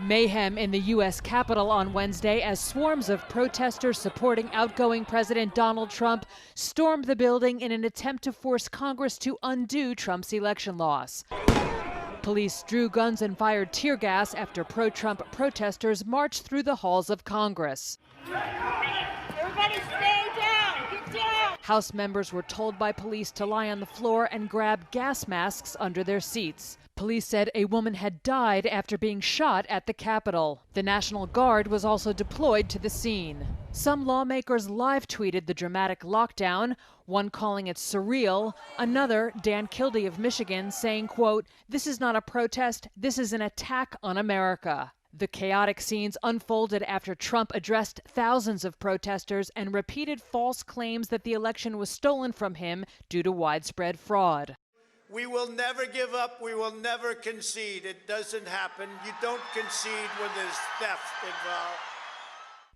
Mayhem in the U.S. Capitol on Wednesday as swarms of protesters supporting outgoing President Donald Trump stormed the building in an attempt to force Congress to undo Trump's election loss. Police drew guns and fired tear gas after pro-Trump protesters marched through the halls of Congress. Everybody stay down! Get down! House members were told by police to lie on the floor and grab gas masks under their seats. Police said a woman had died after being shot at the Capitol. The National Guard was also deployed to the scene. Some lawmakers live tweeted the dramatic lockdown, one calling it surreal, another, Dan Kildee of Michigan, saying, quote, "This is not a protest, this is an attack on America." The chaotic scenes unfolded after Trump addressed thousands of protesters and repeated false claims that the election was stolen from him due to widespread fraud. We will never give up. We will never concede. It doesn't happen. You don't concede when there's theft involved.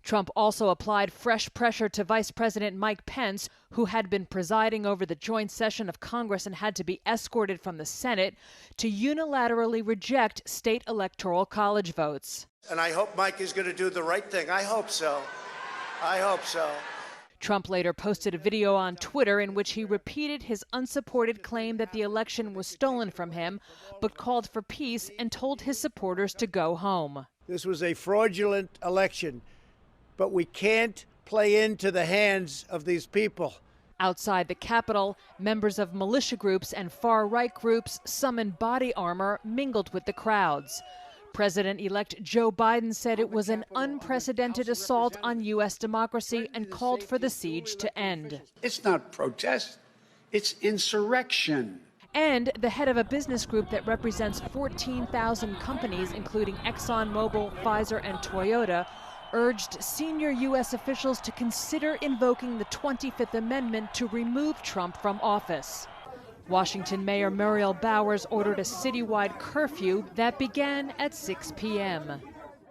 Trump also applied fresh pressure to Vice President Mike Pence, who had been presiding over the joint session of Congress and had to be escorted from the Senate, to unilaterally reject state electoral college votes. And I hope Mike is going to do the right thing. I hope so. I hope so. Trump later posted a video on Twitter in which he repeated his unsupported claim that the election was stolen from him, but called for peace and told his supporters to go home. This was a fraudulent election, but we can't play into the hands of these people. Outside the Capitol, members of militia groups and far-right groups, some in body armor, mingled with the crowds. President-elect Joe Biden said it was an unprecedented assault on U.S. democracy and called for the siege to end. It's not protest, it's insurrection. And the head of a business group that represents 14,000 companies, including ExxonMobil, Pfizer, and Toyota, urged senior U.S. officials to consider invoking the 25th Amendment to remove Trump from office. Washington Mayor Muriel Bowers ordered a citywide curfew that began at 6 p.m.